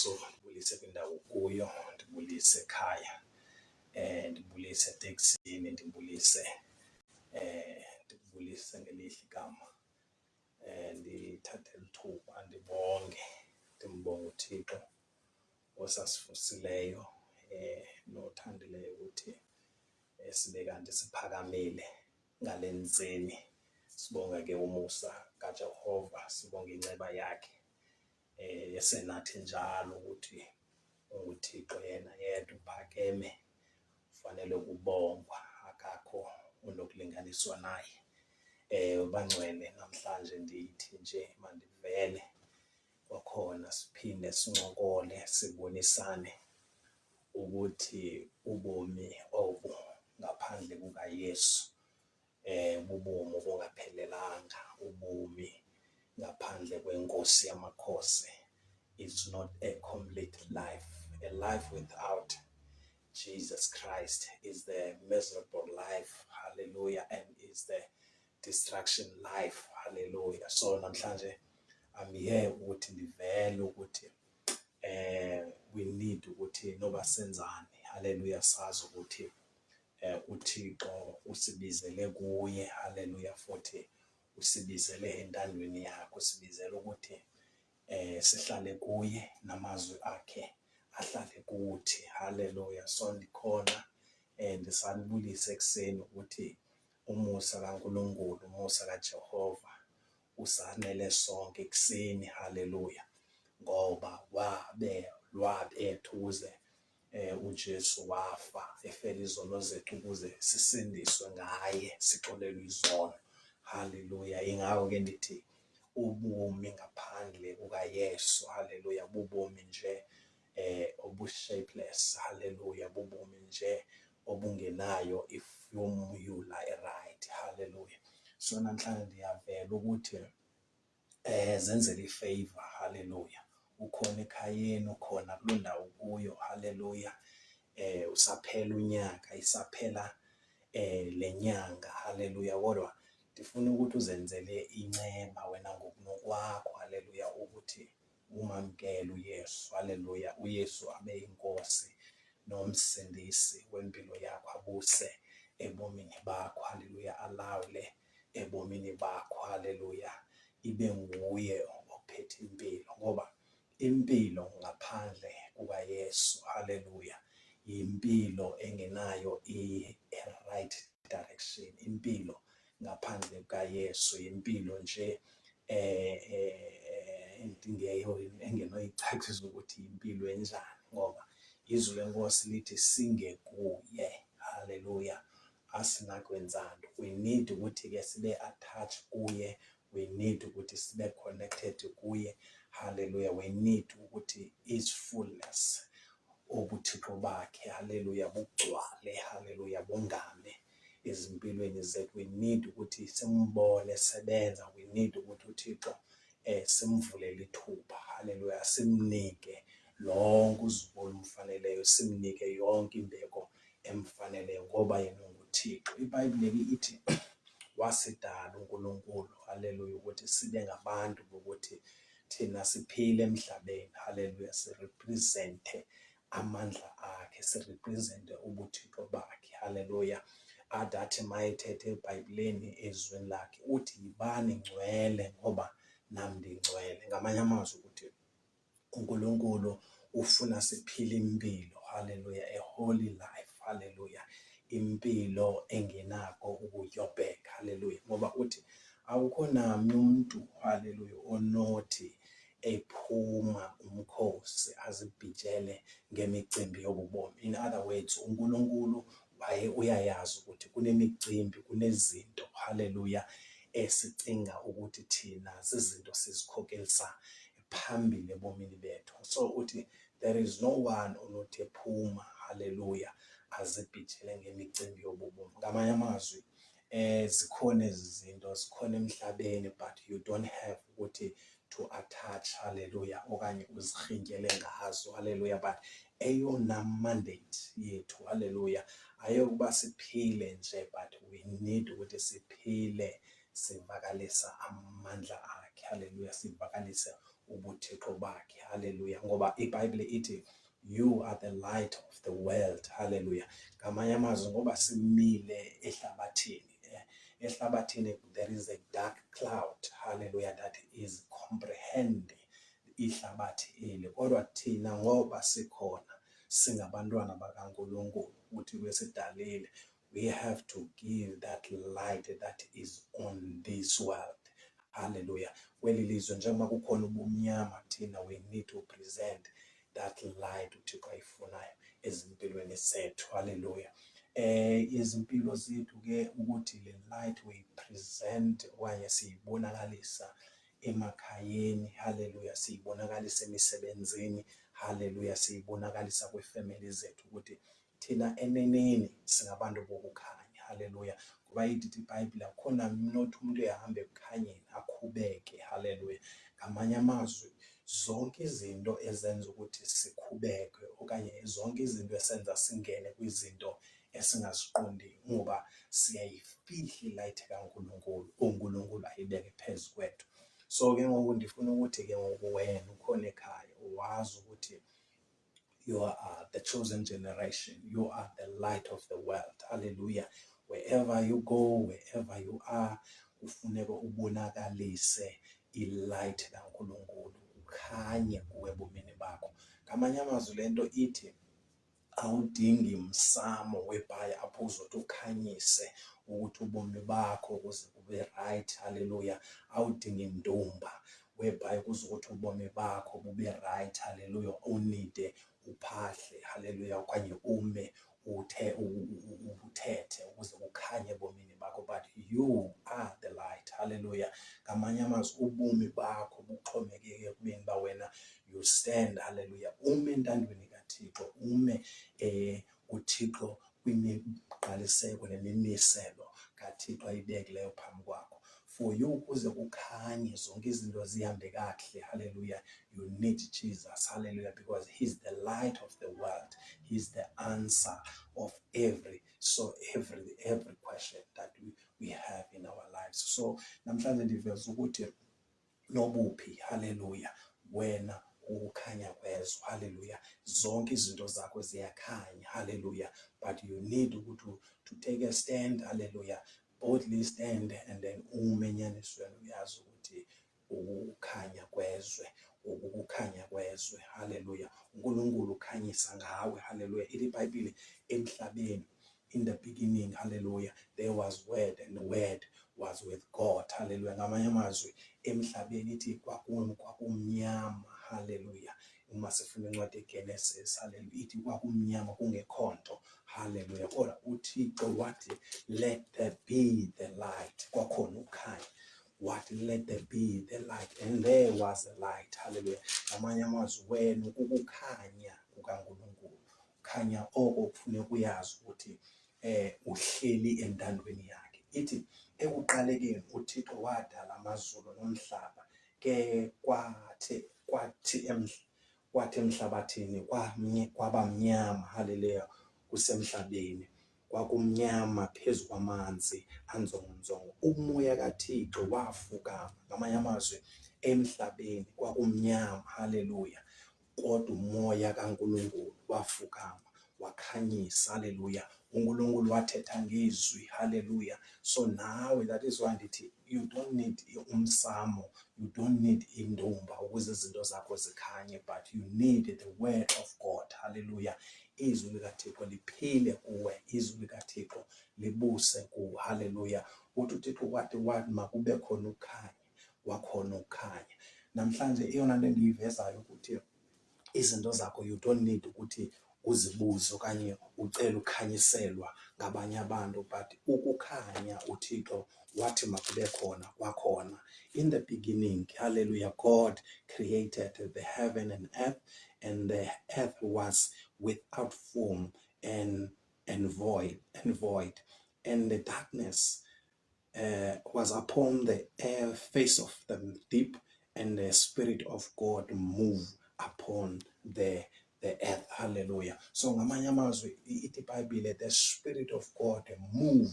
uJesu, ndibulise kwindawo kuyo, ndibulise ekhaya, ndibulise eteksini, ndibulise ngelihle igama. Ndithathe lithuba ndimbonge uThixo osasifusileyo nothandileyo ukuthi sibe kanti siphakamile ngale ntseni. Sibonga ke umusa kaJehova, sibonga inceba yakhe esenathi njalo ukuthi uThixo yena yedwa uphakeme, ufanele ukubongwa, akakho unokulinganiswa naye. Bangcwele, namhlanje ndithi nje mandivele kwakhona siphinde sincokole, sibonisane ukuthi ubomi obu ngaphandle kukaYesu bubomi obungaphelelanga. Ubomi ngaphandle kwenkosi yamakhosi, it's not a complete life. A life without Jesus Christ is the miserable life, hallelujah, and is the destruction life, hallelujah. So namhlanje I'm here ukuthi ndivele ukuthi we need ukuthi noba senzani, hallelujah, sazi ukuthi uThixo usibizele kuye, hallelujah, futhi usibizele entandweni yakhe, usibizele ukuthi sihlale kuye namazwi akhe ahlale kuthi, hallelujah. So ndikhona ndisanibulisa ekuseni ukuthi umusa kaNkulunkulu, umusa kaJehova usanele sonke ekuseni, hallelujah, ngoba lwabethu ukuze uJesu wafa, efela izono zethu ukuze sisindiswe ngaye, sixolelwe izono, hallelujah. Ingakho ke ndithi ubomi ngaphandle kukaYesu, hallelujah, bubomi nje obu-shapeless, hallelujah, bubomi nje obungenayo ifomula right, hallelujah. So namhlanje ndiyavela ukuthi zenzele ifavor, hallelujah. Ukhona ekhayeni, ukhona kuloo ndawo kuyo, hallelujah. Usaphela unyaka, isaphela le nyanga, hallelujah. Kodwa ndifuna ukuthi uzenzele inceba wena ngokunokwakho, hallelujah, ukuthi umamkele uYesu, hallelujah. uYesu abe yinkosi nomsindisi wempilo yakho, abuse ebomini bakho, hallelujah, alawule ebomini bakho, hallelujah. Ibe nguye ophethe impilo, ngoba impilo ngaphandle kukaYesu, hallelujah, impilo engenayo i-right direction. Impilo ngaphandle kukaYesu impilo nje engenoyicacisa ukuthi impilo enjani, ngoba izwi lenkosi lithi singekuye, hallelujah, asinakwenzanga. We need ukuthi ke sibe attached kuye, we need ukuthi sibe connected kuye, hallelujah. We need ukuthi his fullness, ubuthixo bakhe, hallelujah, bugcwale, hallelujah, bungame ezimpilweni zethu. We need ukuthi simbone sebenza. We need ukuthi uThixo simvulele ithuba, hallelujah, simnike lonke uzuko olumfaneleyo, simnike yonke imbeko emfaneleyo, ngoba yena nguThixo. iBhayibhile ithi wasidala uNkulunkulu, hallelujah, ukuthi sibe ngabantu bokuthi thina siphile emhlabeni, hallelujah, sirepresente amandla akhe, sirepresente ubuthixo bakhe, hallelujah. Adathi mayethethe eBhayibhileni ezweni lakhe uthi yibani ngcwele ngoba nami ndingcwele. Ngamanye amazwi ukuthi uNkulunkulu ufuna siphile impilo, hallelujah, a holy life, hallelujah, impilo engenako ukutyobheka, hallelujah, ngoba uthi awukho nami umuntu, hallelujah, onothi ephuma umkhosi azibhijele ngemicimbi yobubomi. In other words, uNkulunkulu uyayazi ukuthi kunemicimbi, kunezinto, hallelujah, esicinga ukuthi thina zizinto sizikhokelisa phambili ebomini bethu. So uthi there is no one onothi ephuma, hallelujah, azibhijele ngemicimbi yobubomi. Ngamanye amazwi zikhona izinto, zikhona emhlabeni, but you don't have ukuthi to attach, hallelujah, okanye uzirhintyele ngazo, hallelujah. But eyona mandate yethu, hallelujah, ayokuba siphile nje, but we need ukuthi siphile sivakalisa amandla akhe, hallelujah, sivakalise ubuthixo bakhe. Haleluya. Ngoba iBhayibhile ithi you are the light of the world. Haleluya. Ngamanye amazwi, ngoba simile ehlabathini, ehlabathini there is a dark cloud, hallelujah, that is comprehending ihlabathi eli. Kodwa thina ngoba sikhona singabantwana bakaNkulunkulu, uthi kwesidalile, we have to give that light that is on this world. Hallelujah. Kweli lizwe njengoba kukhona ubumnyama, thina we need to present that light uThixo ayifunayo ezimpilweni zethu. Hallelujah. Izimpilo zethu ke ukuthi le light we present okanye siyibonakalisa emakhayeni, hallelujah, siyibonakalisa emisebenzini, hallelujah, siyibonakalisa kwifamily zethu ukuthi thina eneneni singabantu bokukhanya, hallelujah. Ngoba ithi iBhayibhile akhona not umuntu ehamba ekukhanyeni akhubeke, hallelujah. Ngamanye amazwi, zonke izinto ezenza ukuthi sikhubeke okanye zonke izinto esenza singene kwizinto esingaziqondi ngoba siyayifihla ilight kaNkulunkulu, uNkulunkulu ayibeke phezu kwethu. So ke ngoku ndifuna ukuthi ke ngoku wena ukhona ekhaya wazi ukuthi you are the chosen generation, you are the light of the world. Hallelujah. Wherever you go, wherever you are, kufuneka ubonakalise ilight kaNkulunkulu, ukhanye kuwe ebomini bakho. Ngamanye amazwi lento ithi awudingi msamo webhaya apho uzothi ukhanyise ukuthi ubomi bakho kuze kube right, hallelujah. Awudingi ndumba webhaya kuze ukuthi ubomi bakho bube right, hallelujah. Unide uphahle, hallelujah, okanye ume uthethe ukuze kukhanye ebomini bakho, but you are the light, hallelujah. Ngamanye amazwi ubomi bakho buxhomekeke ekubeni ba wena you stand, hallelujah, ume entandweni kaThixo, ume uThixo kwimigqaliseko nemimiselo kaThixo ayibekileyo phambi kwakho. For you ukuze kukhanye zonke izinto zihambe kakuhle, hallelujah, you need Jesus, hallelujah, because he's the light of the world. He's the answer of every question that we have in our lives. So namhlanje ndiveza ukuthi nobuphi, hallelujah, wena ukukhanya kwezo, hallelujah, zonke izinto zakho ziyakhanya, hallelujah, but you need to take a stand, hallelujah, boldly stand, and then umenyanisweni uyazi ukuthi ukukhanya kwezwe, ukukhanya kwezwe, hallelujah, uNkulunkulu ukhanyisa ngawe, hallelujah. Ithi iBhayibhile emhlabeni, in the beginning, hallelujah, there was word, and the word was with God, hallelujah. Ngamanye amazwi emhlabeni ithi kwakumnyama, hallelujah. Uma sifuna incwadi eGenesis, hallelujah, ithi kwakumnyama kungekho nto, hallelujah. Kodwa uThixo wathi let there be the light, kwakhona ukhanya. What let there be the light, and there was the light, hallelujah. Ngamanye amazwi wena ukukhanya kukaNkulunkulu, ukhanya oko kufuneka uyazi ukuthi uhleli entandweni yakhe. Ithi ekuqalekeni uThixo wadala amazulu nomhlaba, ke kwathi emhlabathini kwaba mnyama, hallelujah, kusemhlabeni kwakumnyama phezu kwamanzi anzongonzongo, umoya kaThixo wafukama. Ngamanye amazwi emhlabeni kwakumnyama, hallelujah, kodwa umoya kaNkulunkulu wafukama wakhanyisa, hallelujah. uNkulunkulu wathetha ngezwi, hallelujah. So nawe, that is why ndithi you don't need umsamo, you don't need indumba ukuze izinto zakho zikhanye, but you need the word of God, hallelujah. Izwi likaThixo liphile kuwe, izwi likaThixo libuse kuwe, hallelujah. Uthi uThixo wathi makube khona ukhanya, wakhona ukhanya. Namhlanje iyona nto endiyivezayo ukuthi izinto zakho you don't need ukuthi uzibuze okanye ucela ukhanyiselwa ngabanye abantu, but ukukhanya uThixo wathi makube khona, kwakhona. In the beginning, hallelujah, God created the heaven and earth, and the earth was without form and void, and the darkness was upon the face of the deep, and the Spirit of God moved upon the earth, hallelujah. So ngamanye amazwi ithi iBhayibhile, the Spirit of God move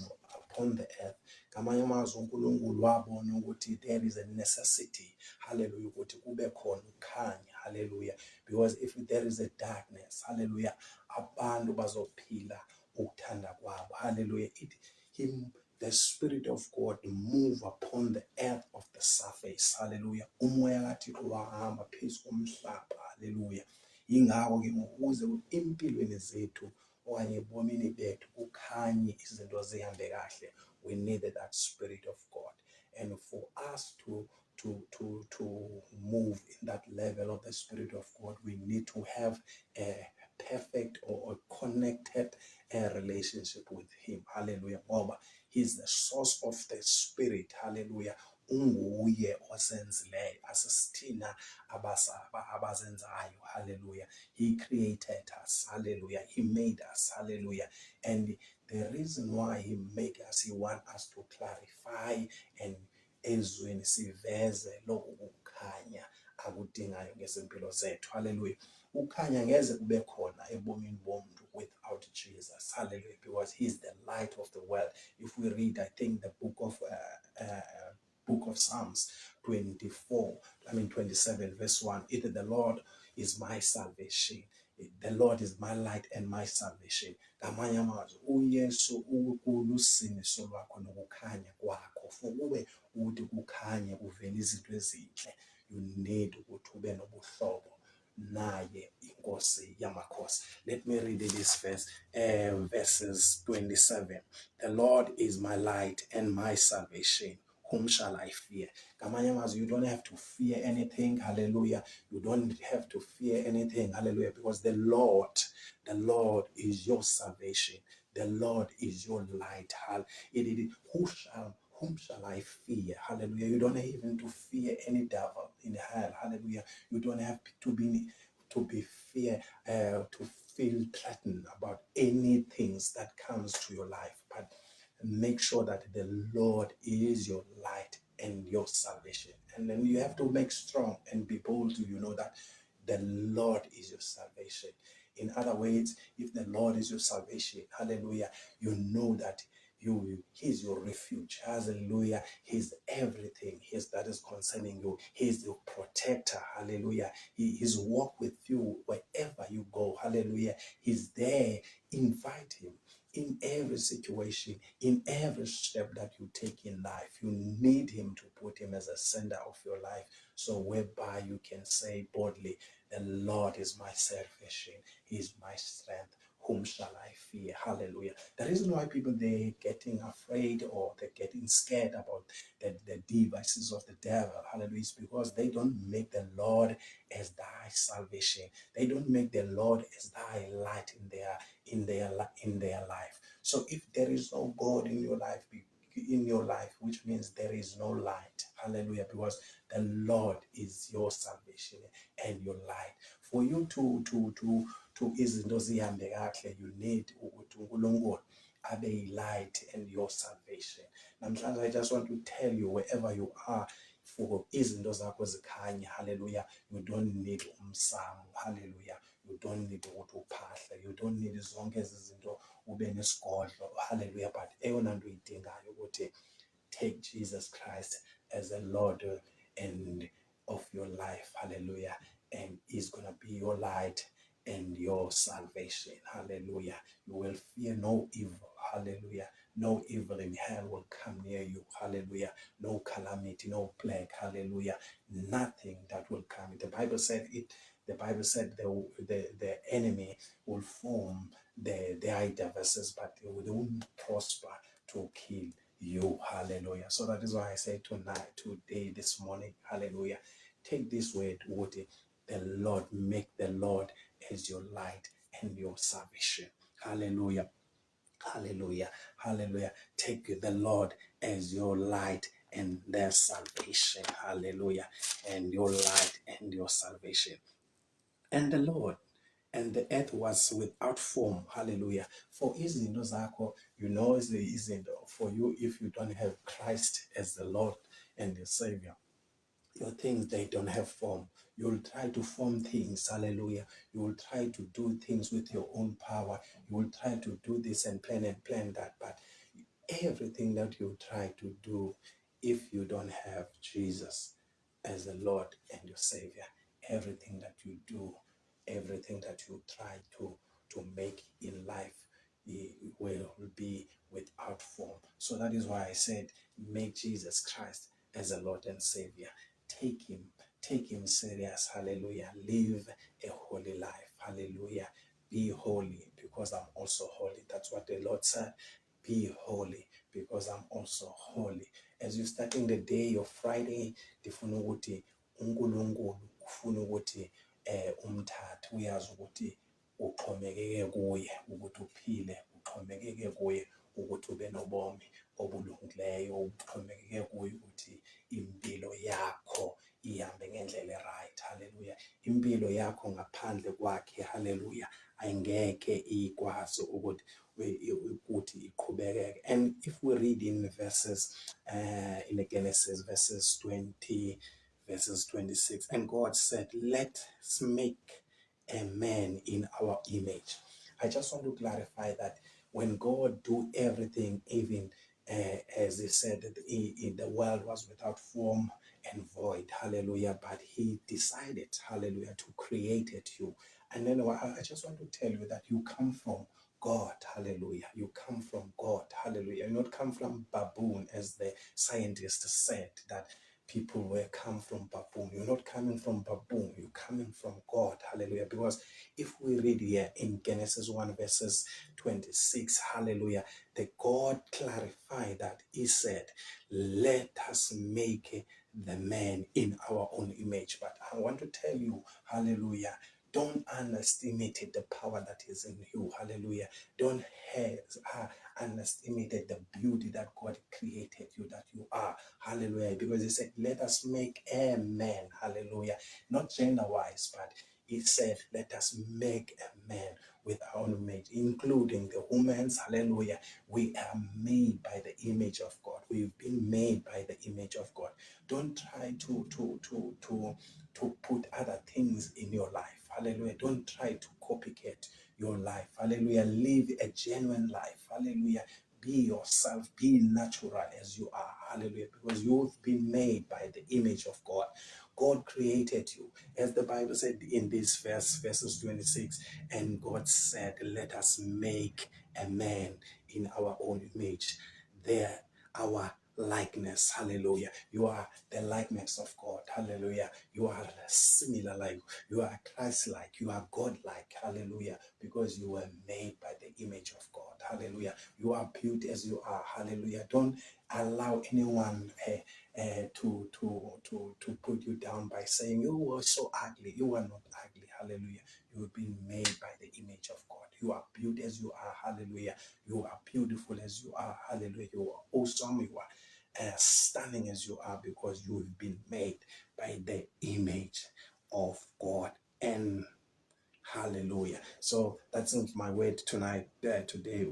upon the earth. Ngamanye amazwi uNkulunkulu wabona ukuthi there is a necessity, hallelujah, ukuthi kube khona ukukhanya, hallelujah, because if there is a darkness, hallelujah, abantu bazophila ukuthanda kwabo, hallelujah. The Spirit of God move upon the earth of the surface, hallelujah. Umoya kaThixo wahamba phezu komhlaba, hallelujah. Yingakho-ke ukuze impilweni zethu okanye ebomini bethu kukhanye izinto zihambe kahle, we need that Spirit of God. And for us to move in that level of the Spirit of God, we need to have a perfect or connected relationship with Him, hallelujah. Ngoba He's the source of the Spirit, hallelujah. Unguye osenzileyo, asisithina abazenzayo, hallelujah. He created us, hallelujah. He made us, hallelujah. And the reason why He made us, He wants us to clarify and ezweni siveze lokhu kukhanya akudingayo ngezimpilo zethu, hallelujah. Ukukhanya ngeze kube khona ebomini bomuntu without Jesus, hallelujah, because He's the light of the world. If we read, I think, the book of Psalms 27 verse 1, it the Lord is my salvation. The Lord is my light and my salvation. Ngamanye amazwi uYesu ukulusiniso lwakho nokukhanya kwakho. For kube ukuthi kukhanye kuvela izinto ezinhle, you need ukuthi ube nobuhlobo naye inkosi yamakhosi. Let me read this verse, verses 27. The Lord is my light and my salvation. Whom shall I fear? Ngamanye amazwi, you don't have to fear anything, hallelujah. You don't have to fear anything, hallelujah, because the Lord is your salvation. The Lord is your light. Whom shall I fear? Hallelujah. You don't even to fear any devil in hell. Hallelujah. You don't have to be fear to feel threatened about any things that comes to your life. But make sure that the Lord is your light and your salvation. And then you have to make strong and be bold to know that the Lord is your salvation. In other words, if the Lord is your salvation, hallelujah, you know that He's your refuge, hallelujah. He's everything. That is concerning you. He's your protector, hallelujah. He's walk with you wherever you go, hallelujah. He's there. Invite Him in every situation, in every step that you take in life. You need Him to put Him as a center of your life, so whereby you can say boldly, the Lord is my salvation. He is my strength. Whom shall I fear? Hallelujah. The reason why people, they're getting afraid or they're getting scared about the devices of the devil, hallelujah, is because they don't make the Lord as thy salvation. They don't make the Lord as thy light in their life. So if there is no God in your life, which means there is no light, hallelujah, because the Lord is your salvation and your light. For you to izinto zihambe kahle, you need ukuthi uNkulunkulu abe light and your salvation. Namhlanje I just want to tell you, wherever you are, for izinto zakho zikhanye, hallelujah, you don't need umsamo, hallelujah. You don't need ukuthi uphahle, you don't need zonke izinto ube nesigodlo, hallelujah. But eyona nto uyidingayo ukuthi take Jesus Christ as the Lord and of your life, hallelujah, and He's gonna be your light and your salvation, hallelujah. You will fear no evil, hallelujah. No evil in hell will come near you, hallelujah. No calamity, no plague, hallelujah. Nothing that will come. The Bible said the enemy will form their devices, but they won't prosper to kill you, hallelujah. So that is why I say today, this morning, hallelujah, take this word, the Lord, make the Lord as your light and your salvation, hallelujah, hallelujah, hallelujah. Take the Lord as your light and their salvation, hallelujah, and your light and your salvation. And the Lord and the earth was without form, hallelujah. For izinto zakho, izinto for you, if you don't have Christ as the Lord and the Savior, your things, they don't have form. You'll try to form things, hallelujah. You will try to do things with your own power. You will try to do this and plan that, but everything that you try to do, if you don't have Jesus as the Lord and your Savior, everything that you do, everything that you try to make in life, it will be without form. So that is why I said, make Jesus Christ as a Lord and Savior. Take him serious. Hallelujah. Live a holy life. Hallelujah. Be holy because I'm also holy. That's what the Lord said. Be holy because I'm also holy. As you're starting the day of Friday, ndifuna ukuthi uNkulunkulu ufuna ukuthi umthathe, uyazi ukuthi uxhomekeke kuye ukuthi uphile, uxhomekeke kuye ukuthi ube nobomi obulungileyo, uxhomekeke kuye ukuthi impilo yakho ihambe ngendlela right. Hallelujah. Impilo yakho ngaphandle kwakhe, hallelujah, ayingeke ikwazi ukuthi iqhubekeke. And if we read in verses in the Genesis verses 20 verses 26, and God said, let's make a man in our image. I just want to clarify that when God do everything, even as he said that the world was without form and void, hallelujah, but he decided, hallelujah, to create you. And then I just want to tell you that you come from God, hallelujah. You come from God, hallelujah. You not come from baboon, as the scientists said that people were come from baboon. You're not coming from baboon, you're coming from God, hallelujah. Because if we read here in Genesis 1 verses 26, hallelujah, the God clarified that he said, let us make the man in our own image. But I want to tell you, hallelujah, don't underestimate the power that is in you. Hallelujah. Don't underestimate the beauty that God created you, that you are. Hallelujah. Because he said, let us make a man. Hallelujah. Not gender-wise, but he said, let us make a man with our own image, including the woman's. Hallelujah. We are made by the image of God. We've been made by the image of God. Don't try to put other things in your life. Hallelujah. Don't try to copycat your life. Hallelujah. Live a genuine life. Hallelujah. Be yourself. Be natural as you are. Hallelujah. Because you've been made by the image of God. God created you. As the Bible said in this verses 26, and God said, let us make a man in our own image. There, our likeness. Hallelujah. You are the likeness of God. Hallelujah. You are similar, like you are Christ-like, you are God-like. Hallelujah. Because you were made by the image of God. Hallelujah. You are beautiful as you are. Hallelujah. Don't allow anyone to put you down by saying you were so ugly. You are not ugly. Hallelujah. You have been made by the image of God. You are beautiful as you are. Hallelujah. You are beautiful as you are. Hallelujah. You are awesome. You are stunning as you are, because you have been made by the image of God. And hallelujah. So that's my word tonight, today.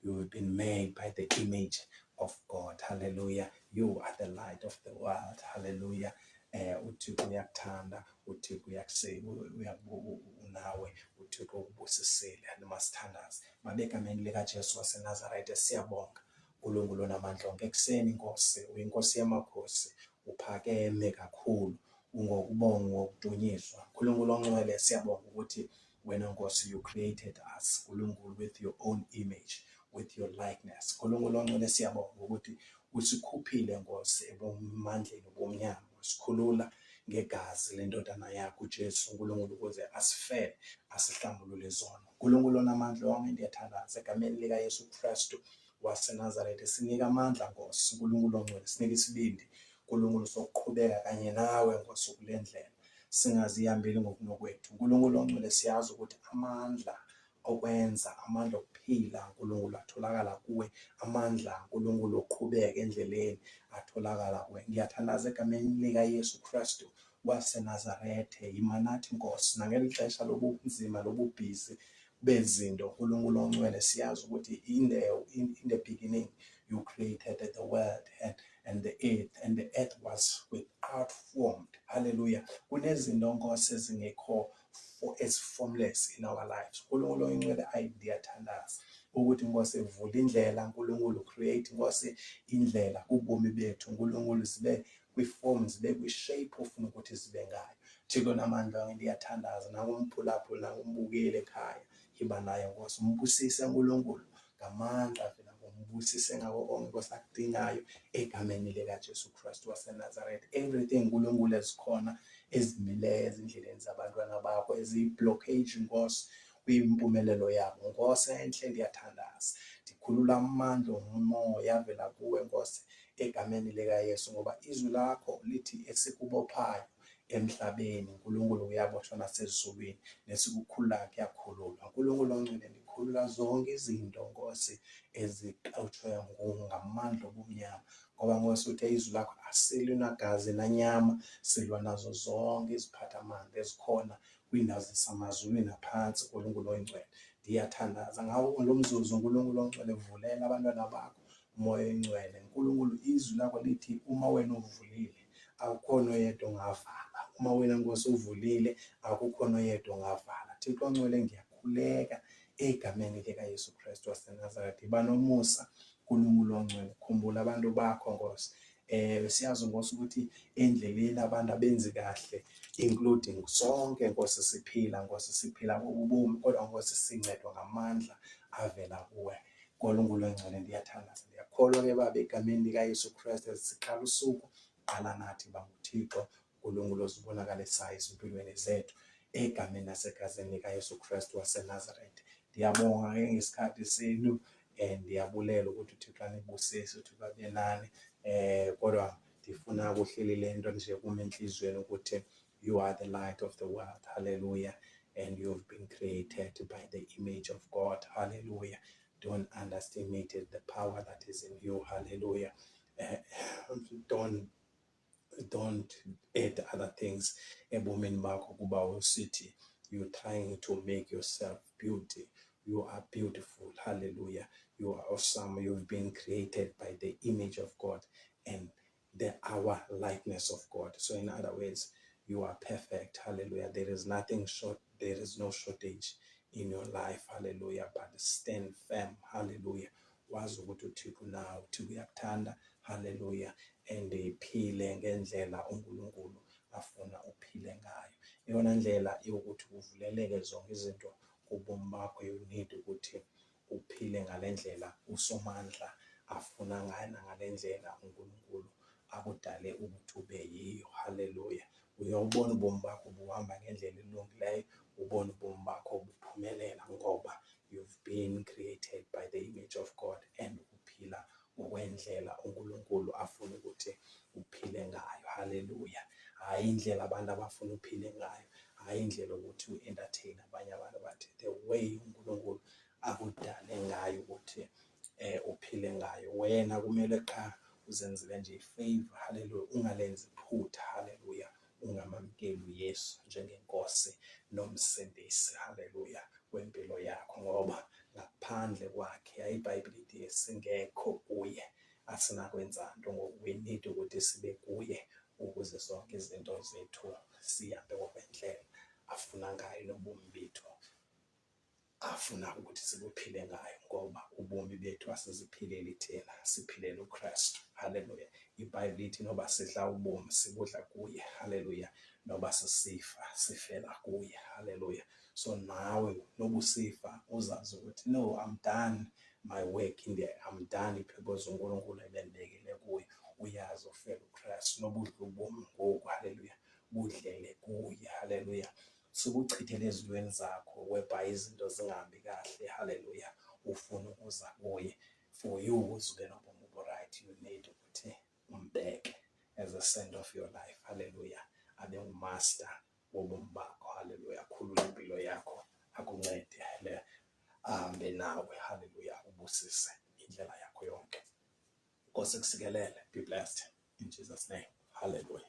You have been made by the image of God. Hallelujah. You are the light of the world. Hallelujah. uThixo uyakuthanda, uThixo unawe, uThixo ukubusisile nomasithandazi. Mabegameni likaJesu waseNazaretha siyabonga. uNkulunkulu onamandla onke, ekuseni Nkosi, uyinkosi yamakhosi, uphakeme kakhulu, ungokubonga, ngokudunyiswa. uNkulunkulu ongcwele siyabonga ukuthi wena Nkosi, you created us, uNkulunkulu, with your own image, with your likeness. uNkulunkulu ongcwele siyabonga ukuthi usikhuphile Nkosi ebumandleni bomnyama, usikhulula ngegazi lendodana yakho uJesu uNkulunkulu, ukuze asifele, asihlambulule izono. uNkulunkulu onamandla onke, ndiyathandaza egameni likaYesu Kristu waseNazaretha, sinika amandla Nkosi, uNkulunkulu ongcwele, sinika isibindi uNkulunkulu sokuqhubeka kanye nawe Nkosi kule ndlela, singazihambeli ngokunokwethu. uNkulunkulu ongcwele, siyazi ukuthi amandla okwenza, amandla okuphila uNkulunkulu atholakala kuwe, amandla uNkulunkulu oqhubeka endleleni atholakala kuwe. Ngiyathandaza egameni likaYesu Kristu waseNazaretha, yima nathi Nkosi nangeli xesha lobunzima, lobubhizi bezinto. uNkulunkulu ongcwele, siyazi ukuthi in the beginning you created the world and the earth was without form. Hallelujah. Kunezinto Nkosi ezingekho as formless in our lives. uNkulunkulu ongcwele, ndiyathandaza ukuthi Nkosi vula indlela, uNkulunkulu create Nkosi indlela kubomi bethu, uNkulunkulu zibe kwi-form, zibe kwi-shape ofuna ukuthi zibe ngayo. Thixo namandla ngiyathandaza nakumphulaphula nakumbukile ekhaya, iba naye Nkosi, umbusise uNkulunkulu ngamandla vela, umbusise ngako konke Nkosi akudingayo egameni likaJesu Kristu waseNazaretha. Everything uNkulunkulu ezikhona ezimileyo ezindleleni zabantwana bakho, eziyi-blockage Nkosi kwimpumelelo yabo Nkosi enhle, ndiyathandaza ndikhulula amandla omoya avela kuwe Nkosi egameni likaYesu, ngoba izwi lakho lithi esikubophayo emhlabeni uNkulunkulu uyabotshwa nasezulwini, nesikukhululayo kuyakhululwa. uNkulunkulu ongcwele, ndikhulula zonke izinto Nkosi eziqothwe ngamandla obumnyama, ngoba Nkosi uthe izwi lakho asilwi nagazi nanyama, silwa nazo zonke iziphathamandla ezikhona kwiindawo zasemazulwini naphansi. uNkulunkulu oyingcwele, ndiyathandaza ngawo lo mzuzu uNkulunkulu ongcwele, vulela abantwana bakho umoya oyingcwele. uNkulunkulu izwi lakho lithi uma wena uvulile akukhona oyedwa ongavala, uma wena Nkosi uvulile akukhona oyedwa ongavala. Thixo ongcwele, ngiyakhuleka egameni likaYesu Kristu waseNazaretha, iba nomusa uNkulunkulu ongcwele, khumbula abantu bakho Nkosi. Siyazi Nkosi ukuthi endleleni abantu abenzi kahle, including sonke Nkosi siphila Nkosi, siphila ubomi, kodwa Nkosi sincedwa ngamandla avela kuwe. uNkulunkulu ongcwele, ndiyathandaza, ndiyakholwa-ke Baba egameni likaYesu Kristu, siqala usuku qala nathi banguThixo uNkulunkulu ozibonakalisayo ezimpilweni zethu egameni nasegazini likaYesu Kristu waseNazaretha. Ndiyabonga-ke ngesikhathi senu, ndiyabulela ukuthi uThixo anibusise, uThixo abe nani. Kodwa ndifuna kuhleli le nto nje kuma enhlizweni ukuthi you are the light of the world, hallelujah, and you've been created by the image of God, hallelujah. Don't underestimate the power that is in you, hallelujah. Don't add other things ebomini bakho kuba usithi you're trying to make yourself beauty. You are beautiful, hallelujah. You are awesome. You've been created by the image of God and our likeness of God. So in other words, you are perfect, hallelujah. There is nothing short, there is no shortage in your life, hallelujah. But stand firm, hallelujah. Wazi ukuthi uThixo nawe, uThixo uyakuthanda, hallelujah. And iphile ngendlela uNkulunkulu afuna uphile ngayo. Iyona ndlela yokuthi uvuleleke zonke izinto kubomi bakho. You need ukuthi uphile ngale ndlela uSomandla afuna ngayo, nangale ndlela uNkulunkulu akudale ukuthi ube yiyo, hallelujah. Uyawubona ubomi bakho buhamba ngendlela elungileyo, ubona ubomi bakho buphumelela ngoba you've been created by the image of God and uphila ngokwendlela uNkulunkulu afuna ukuthi uphile ngayo, hallelujah. Hayi indlela abantu abafuna uphile ngayo, hayi indlela ukuthi u-entertain abanye abantu, bathi the way uNkulunkulu akudale ngayo ukuthi uphile ngayo. Wena kumele qha uzenzele nje ifavor, hallelujah, ungalenzi iphutha, hallelujah, ungamamkeli uYesu njengenkosi nomsindisi, hallelujah, wempilo yakho, ngoba ngaphandle kwakhe iBhayibheli lithi singekho kuye asinakwenza nto. Ngoku we need ukuthi sibe kuye ukuze zonke izinto zethu sihambe ngokwendlela afuna ngayo nobomi bethu afuna ukuthi sibuphile ngayo, ngoba ubomi bethu asiziphileli thina, siphilela uKristu, hallelujah. iBhayibheli lithi noba sidla ubomi sibudla kuye, hallelujah, noba sisifa sifela kuye, hallelujah. So nawe nobusifa uzazi ukuthi no, I'm done my work in there, I'm done ipurpose uNkulunkulu ebendibekele kuye. Uyazi ufela uKristu, nobudla ubomi ngoku, hallelujah, budlele kuye, hallelujah. Sukuchithele ezintweni zakho whereby izinto zingahambi kahle, hallelujah, ufuna ukuza kuye. For you uzube nobomi obu-right, you need ukuthi umbeke as a center of your life, hallelujah, abe ngumaster wobomi bakho, hallelujah. Akhulule impilo yakho, akuncede ahambe nawe, hallelujah, ubusise indlela yakho yonke. Nkosi kusikelele, be blessed in Jesus' name, hallelujah.